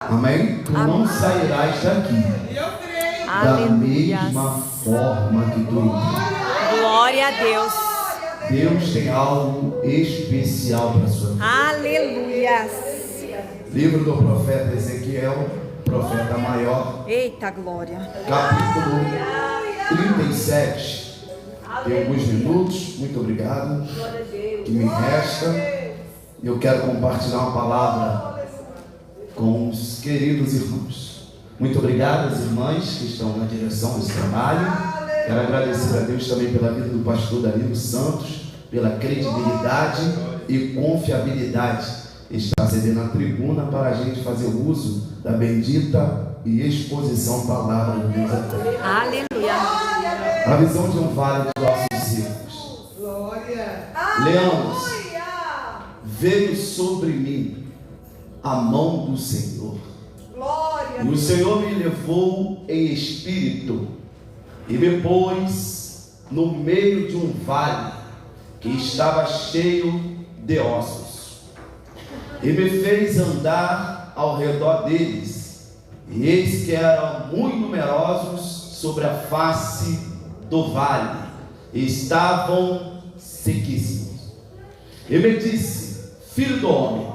Amém? Tu não sairás daqui da mesma forma que tu entrou. Glória a Deus. Deus tem algo especial para a sua vida. Aleluia. Livro do profeta Ezequiel, profeta maior. Eita glória. Capítulo 37. Tem alguns minutos, muito obrigado. Que me resta. Eu quero compartilhar uma palavra com os queridos irmãos. Muito obrigado às irmãs que estão na direção desse trabalho. Quero agradecer a Deus também pela vida do pastor Danilo Santos, pela credibilidade e confiabilidade. Está cedendo a tribuna para a gente fazer o uso da bendita e exposição da palavra de Deus até. Aleluia. A visão de um vale de ossos secos. Leamos, veio sobre mim a mão do Senhor. E o Senhor me levou em espírito e me pôs no meio de um vale que estava cheio de ossos. E me fez andar ao redor deles, e eis que eram muito numerosos sobre a face do vale, e estavam sequíssimos. E me disse: filho do homem,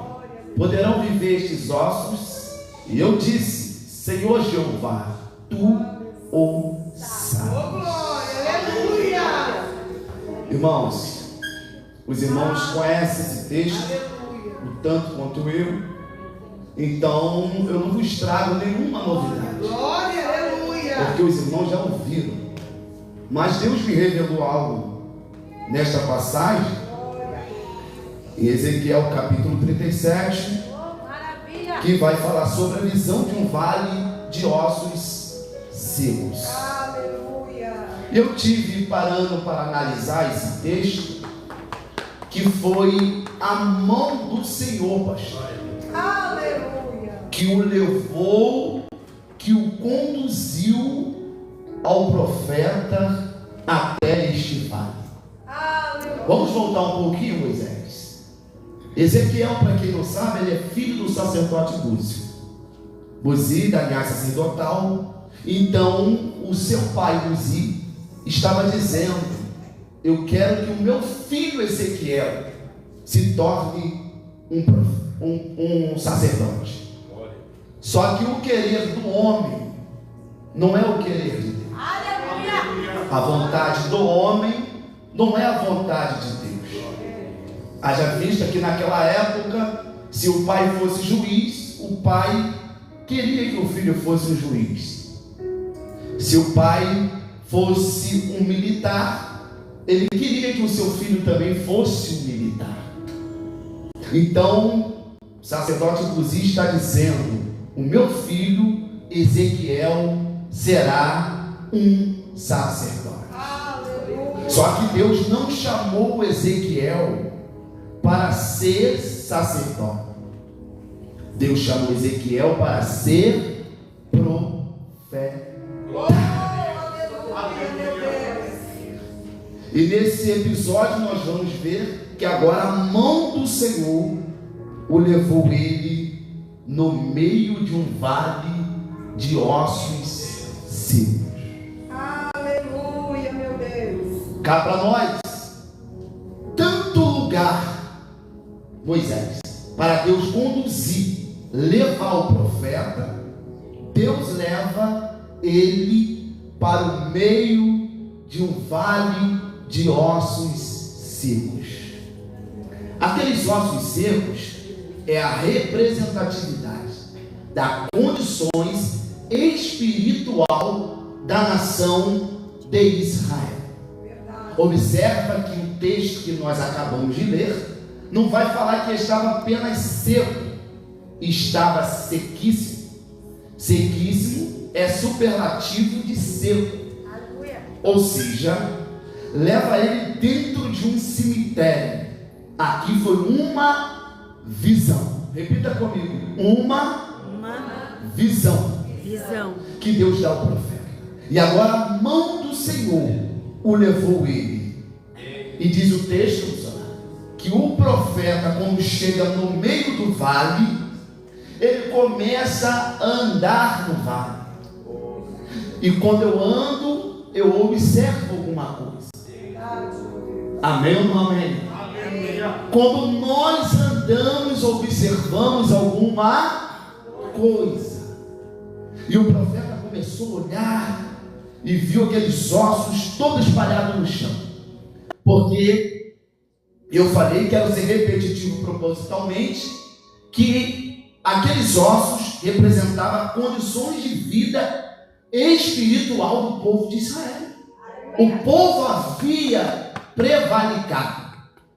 poderão viver estes ossos? E eu disse: Senhor Jeová, tu o sabes. Irmãos, os irmãos conhecem esse texto o tanto quanto eu, então eu não vos trago nenhuma novidade, porque os irmãos já ouviram. Mas Deus me revelou algo nesta passagem, em Ezequiel capítulo 37, que vai falar sobre a visão de um vale de ossos secos. Eu tive parando para analisar esse texto, que foi a mão do Senhor, pastor. Aleluia. Que o levou, que o conduziu ao profeta até este vale. Aleluia. Vamos voltar um pouquinho, Moisés. Ezequiel, para quem não sabe, ele é filho do sacerdote Búzio. Buzi, da linhagem sacerdotal. Então, o seu pai, Buzi, estava dizendo: eu quero que o meu filho Ezequiel se torne um sacerdote. Só que o querer do homem não é o querer de Deus. A vontade do homem não é a vontade de Deus. Haja vista que naquela época, se o pai fosse juiz, o pai queria que o filho fosse um juiz. Se o pai fosse um militar, ele queria que o seu filho também fosse um militar. Então, o sacerdote Buzi está dizendo: o meu filho Ezequiel será um sacerdote. Aleluia. Só que Deus não chamou Ezequiel para ser sacerdote. Deus chamou Ezequiel para ser profeta. E nesse episódio nós vamos ver que agora a mão do Senhor o levou ele no meio de um vale de ossos secos. Aleluia, meu Deus. Cá para nós, tanto lugar, Moisés, para Deus conduzir, levar o profeta, Deus leva ele para o meio de um vale de ossos secos. Aqueles ossos secos é a representatividade das condições espiritual da nação de Israel. Observa que o texto que nós acabamos de ler não vai falar que estava apenas seco, estava sequíssimo. Sequíssimo é superlativo de seco. Ou seja, leva ele dentro de um cemitério. Aqui foi uma visão. Repita comigo: uma visão que Deus dá ao profeta. E agora a mão do Senhor o levou ele. E diz o texto que o profeta, quando chega no meio do vale, ele começa a andar no vale. E quando eu ando, eu observo alguma coisa. Amém ou não amém? Quando nós andamos, observamos alguma coisa. E o profeta começou a olhar e viu aqueles ossos todos espalhados no chão. Porque eu falei, quero ser repetitivo propositalmente, que aqueles ossos representavam condições de vida espiritual do povo de Israel. O povo havia prevalicado.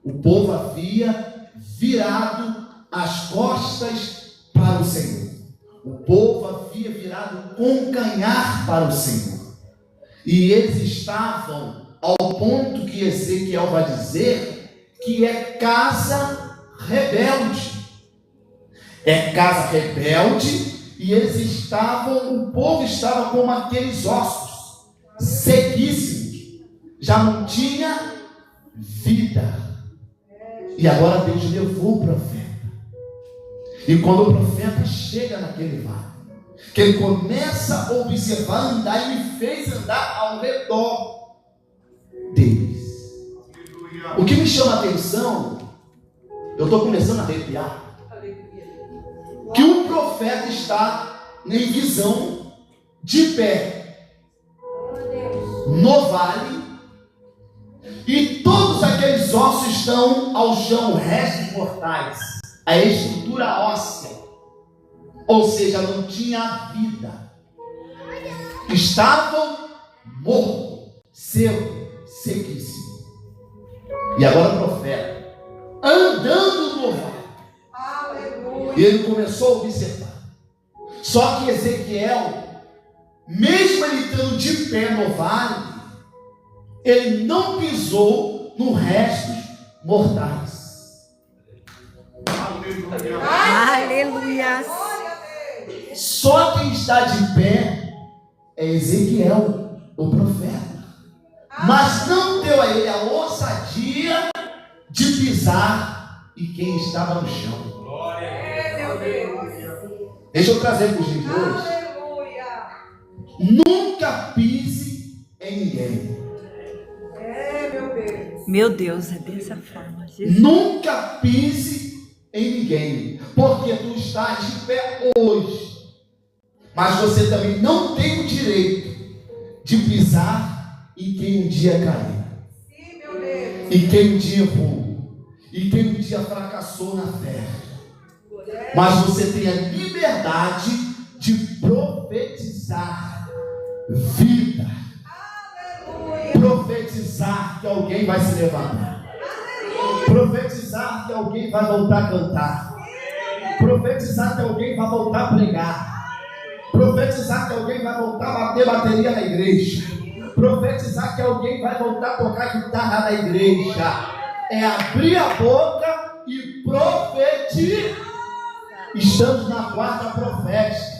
O povo havia virado as costas para o Senhor. O povo havia virado com canhar para o Senhor. E eles estavam ao ponto que Ezequiel vai dizer que é casa rebelde. É casa rebelde, e eles estavam, o povo estava como aqueles ossos, sequíssimos, já não tinha vida. E agora Deus levou o profeta. E quando o profeta chega naquele vale, que ele começa a observar, andar, e me fez andar ao redor deles. O que me chama a atenção, eu estou começando a arrepiar, que um profeta está em visão, de pé, no vale, e todos aqueles ossos estão ao chão, restos mortais, a estrutura óssea, ou seja, não tinha vida, estavam mortos, sequíssimos. E agora o profeta, andando no vale, e ele começou a observar. Só que Ezequiel, mesmo ele estando de pé no vale, ele não pisou no restos mortais. Aleluia. Só quem está de pé é Ezequiel, o profeta. Mas não deu a ele a ousadia de pisar em quem estava no chão. Deixa eu trazer para os dias de hoje. Nunca pise em ninguém. Meu Deus, é dessa forma, Jesus. Nunca pise em ninguém, porque tu estás de pé hoje, mas você também não tem o direito de pisar em quem um dia caiu, e quem um dia errou, e quem um dia fracassou na fé. Mas você tem a liberdade de profetizar vida. Profetizar que alguém vai se levantar. Profetizar que alguém vai voltar a cantar. Profetizar que alguém vai voltar a pregar. Profetizar que alguém vai voltar a bater bateria na igreja. Profetizar que alguém vai voltar a tocar guitarra na igreja. É abrir a boca e profetizar. Estamos na quarta profética.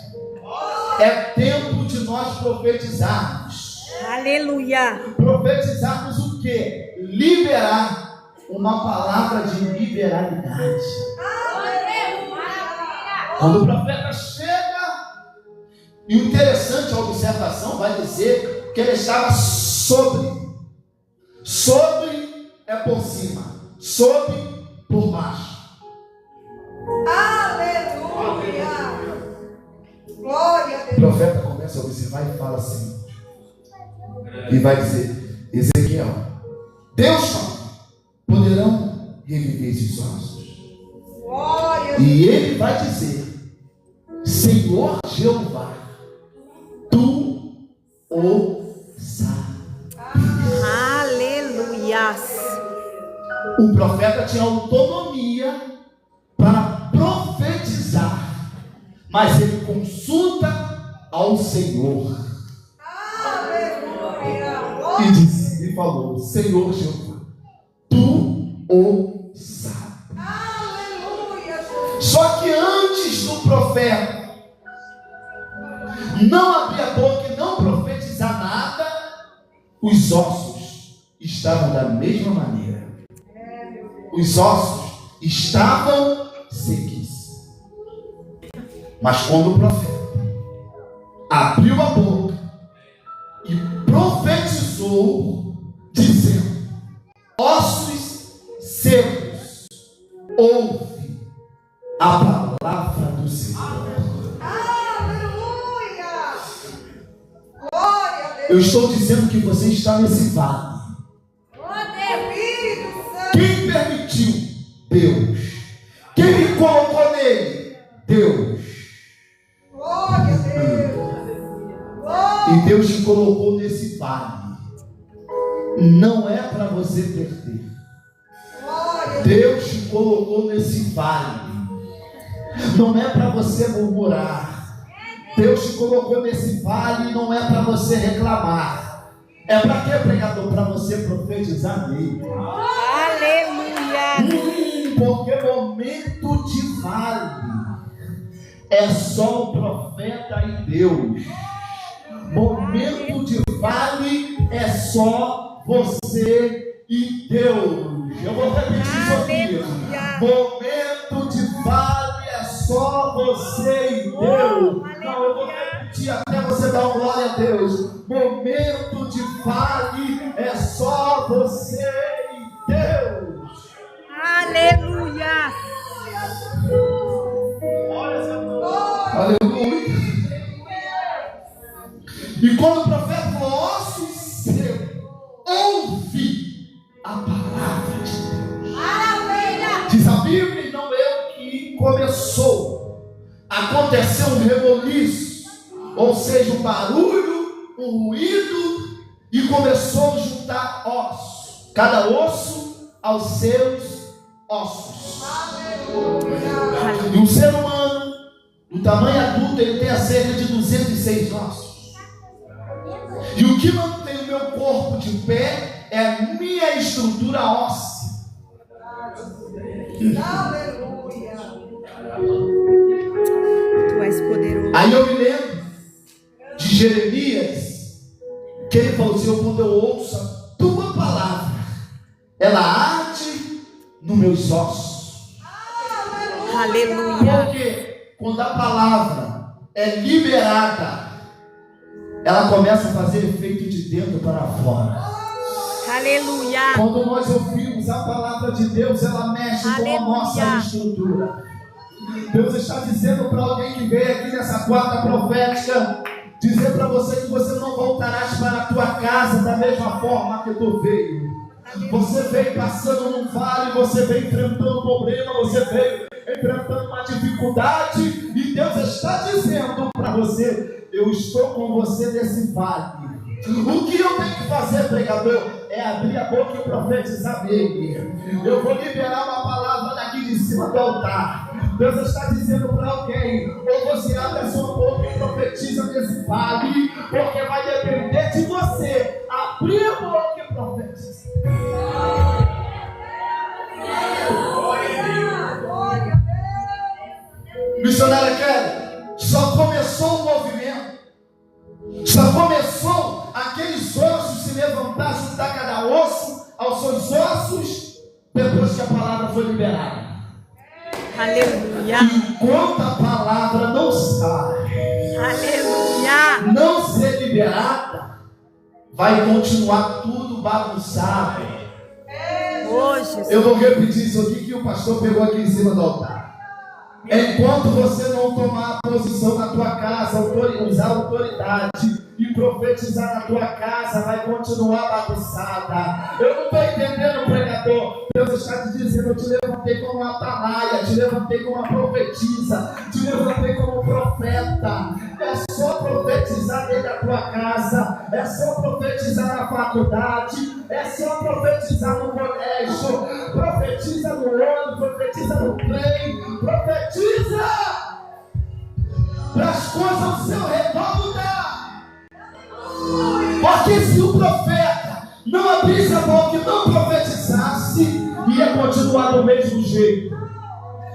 É tempo de nós profetizarmos. Aleluia. Profetizarmos o quê? Liberar uma palavra de liberalidade. Quando o profeta chega, e o interessante, a observação vai dizer que ele estava sobre. Sobre é por cima, sobre por baixo. Aleluia! Glória a Deus. O profeta começa a observar e fala assim, e vai dizer: Ezequiel, Deus fala, poderão reviver esses ossos? Glória. E ele vai dizer: Senhor Jeová, tu o sabes. Aleluia. O profeta tinha autonomia para profetizar, mas ele consulta ao Senhor. Aleluia. E disse, e falou: Senhor Jeová, tu o sabes. Aleluia. Só que antes do profeta não abrir a boca e não profetizar nada, os ossos estavam da mesma maneira. Os ossos estavam sequíssimos. Mas quando o profeta abriu a boca e profetizou, dizendo: ossos secos, ouve a palavra do Senhor. Aleluia! Glória a Deus! Eu estou dizendo que você está nesse vale. Espírito Santo! Quem permitiu? Deus. Quem me colocou nele? Deus. Glória a Deus! Glória! E Deus te colocou nesse vale. Não é para você perder. Glória! Deus te colocou nesse vale. Não é para você murmurar. Deus te colocou nesse vale. Não é para você reclamar. É para quê, pregador? Para você profetizar nele. Aleluia. Porque momento de vale é só o profeta e Deus. Momento de vale é só você e Deus. Eu vou repetir isso aqui. Momento de vale é só você e Deus. Não, eu vou repetir até você dar uma glória a Deus. Momento de vale é só você e Deus. Aleluia. Aleluia. E quando o profeta falou: ossos seus, ouve a palavra de Deus. Maravilha! Diz a Bíblia, e não eu, que começou. Aconteceu um reboliço, ou seja, um barulho, um ruído, e começou a juntar ossos. Cada osso aos seus ossos. Aleluia! E um ser humano, no tamanho adulto, ele tem cerca de 206 ossos. E o que mantém o meu corpo de pé é a minha estrutura óssea. Aleluia! Tu és poderoso. Aí eu me lembro de Jeremias, que ele falou assim: quando eu ouço a tua palavra, ela arde nos meus ossos. Aleluia. Porque quando a palavra é liberada, ela começa a fazer efeito de dentro para fora. Aleluia. Quando nós ouvimos a palavra de Deus, ela mexe com a Aleluia. nossa estrutura. Deus está dizendo para alguém que veio aqui nessa quarta profética, dizer para você que você não voltarás para a tua casa da mesma forma que tu veio. Você veio passando num vale, você veio enfrentando um problema, você veio enfrentando uma dificuldade, e Deus está dizendo para você: eu estou com você nesse vale. O que eu tenho que fazer, pregador? É abrir a boca e profetizar nele. Eu vou liberar uma palavra daqui de cima do altar. Deus está dizendo para alguém: ou você abre a sua boca e profetiza nesse vale, porque vai depender de você abrir a boca e profetizar. Missionária Kelly, só começou o movimento, só começou aqueles ossos se levantar, juntar cada osso aos seus ossos, depois que a palavra foi liberada. Aleluia. Enquanto a palavra não sai, Aleluia. não ser liberada, vai continuar tudo bagunçado. Hoje. Eu vou repetir isso aqui que o pastor pegou aqui em cima do altar. Enquanto você não tomar a posição na tua casa, usar autoridade e profetizar na tua casa, vai continuar bagunçada. Eu não estou entendendo, pregador. Deus está te dizendo: eu te levantei como uma atalaia, te levantei como uma profetisa, te levantei como profeta. É só profetizar dentro da tua casa, é só profetizar na faculdade, é só profetizar no colégio, profetiza no ônibus, profetiza no trem, profetiza para as coisas ao seu redor mudar. Porque se o profeta não abrisse a boca e não profetizasse, ia continuar do mesmo jeito.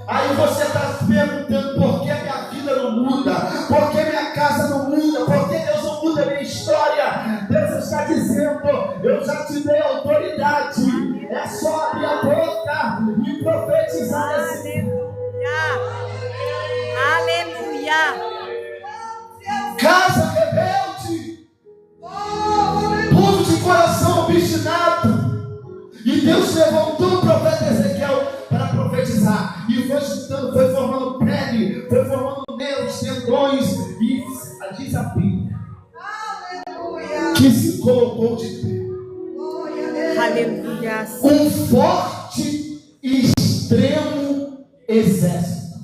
Aí você está se perguntando: por que minha vida não muda? Por que minha casa não muda? Por que Deus não muda a minha história? Deus está dizendo: eu já te dei autoridade. É só abrir a boca e profetizar nesse. Aleluia. Deus levantou o profeta Ezequiel para profetizar. E foi juntando, foi formando pele, foi formando nervos, tendões. E diz a Bíblia que se colocou de pé. Aleluia. Um forte e extremo exército.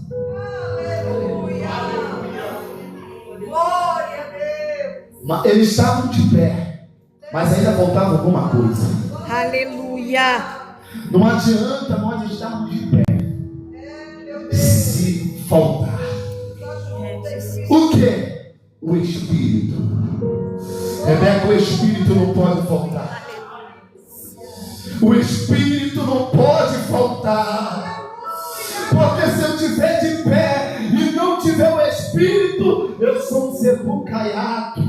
Glória a Deus. Eles estavam de pé, mas ainda faltava alguma coisa. Aleluia. Não adianta nós estarmos de pé se faltar. O que? O Espírito. Rebeca, o Espírito não pode faltar. O Espírito não pode faltar. Porque se eu estiver de pé e não tiver o Espírito, eu sou um sepulcro caiado.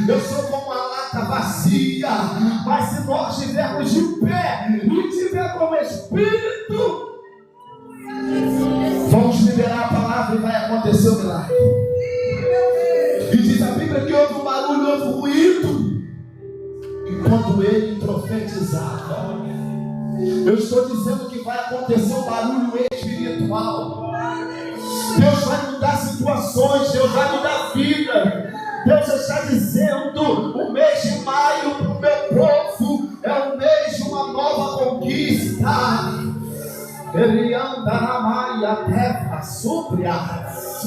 Eu sou como uma lata vazia. Mas se nós estivermos de pé e tiver como Espírito, vamos liberar a palavra e vai acontecer o milagre. E diz a Bíblia que houve um barulho, houve um ruído enquanto ele profetizava. Eu estou dizendo que vai acontecer um barulho espiritual. Deus vai mudar situações, Deus vai mudar vida. Deus está dizendo: o mês de maio para o meu povo é um mês de uma nova conquista. Ele anda na maia terra súpria.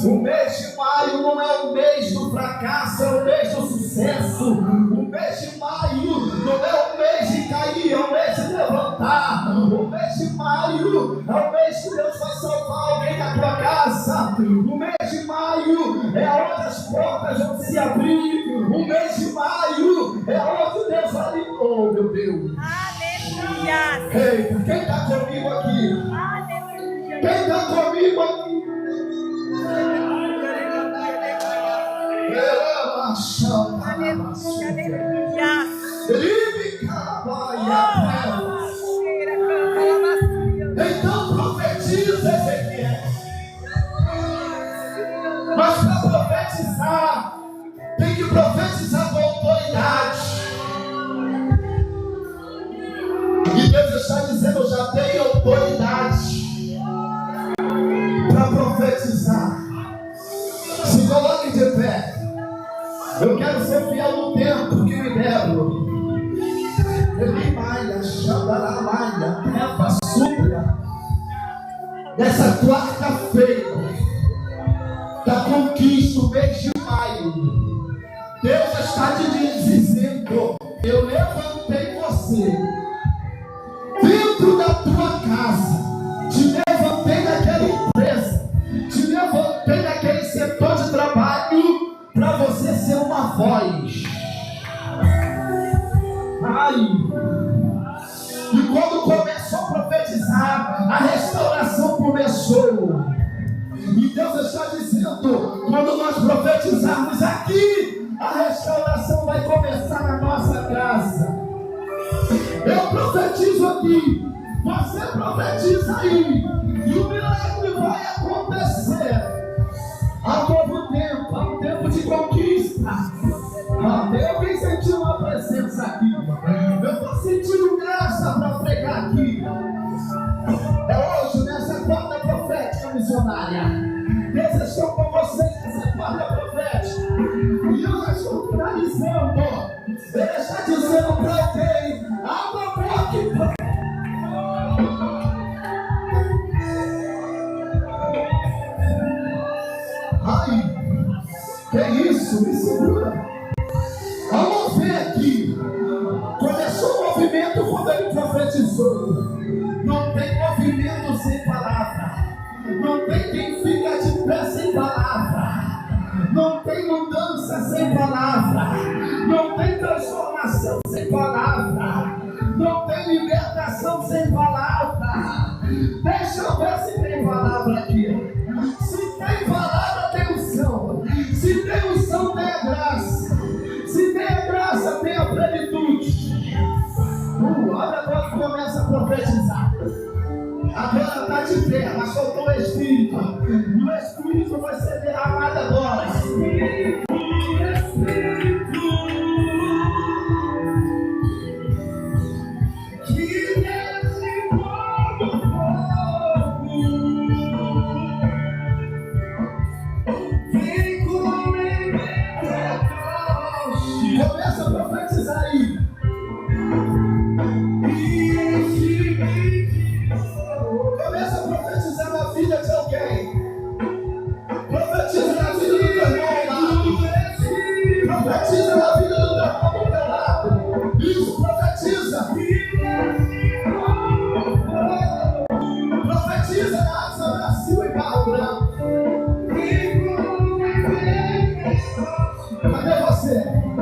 O mês de maio não é o mês do fracasso, é o mês do sucesso. O mês de maio não é o mês de cair, é o mês de levantar. O mês de maio é o mês que Deus vai salvar alguém da tua casa. O mês de maio é onde as portas vão se abrir. O mês de maio é onde Deus vai limpar. Oh, meu Deus. Aleluia. Eita, quem está comigo aqui? Aleluia. Quem está comigo aqui? Então profetiza, Ezequiel. Mas para profetizar, tem que profetizar com autoridade. E Deus está dizendo: eu já tenho autoridade para profetizar. Se coloque de pé. Eu quero ser fiel no tempo que me deram. Nessa quarta-feira da conquista, o mês de maio, Deus está te dizendo: eu levantei você dentro da tua casa, te levantei daquela empresa, te levantei daquele setor de trabalho para você ser uma voz. E quando começou a profetizar, a restauração começou. E Deus está dizendo: quando nós profetizarmos aqui, a restauração vai começar na nossa casa. Eu profetizo aqui, você profetiza aí, e o milagre vai acontecer. Há um novo tempo, há um tempo de conquista. Tem alguém sentindo uma presença aqui? Eu estou sentindo graça para pregar aqui. É hoje, nessa quarta profética missionária. Deus está com vocês nessa quarta profética. E eu já estou finalizando. Ele está dizendo para alguém: abra a boca e fala. Ai, que isso? Me segura. Vamos ver aqui. Começou o movimento quando ele profetizou. Não tem movimento sem palavra. Não tem quem fica de pé sem palavra. Não tem mudança sem palavra. Não tem transformação sem palavra. Não tem libertação sem palavra. Deixa eu ver se tem palavra aqui. Se tem palavra, tem unção. Se tem unção, tem a graça. Se tem a graça, tem a plenitude. Olha agora que começa a profetizar. Agora está de pé, mas soltou o Espírito. E o Espírito vai ser derramado agora. Espírito. Que Cadê você?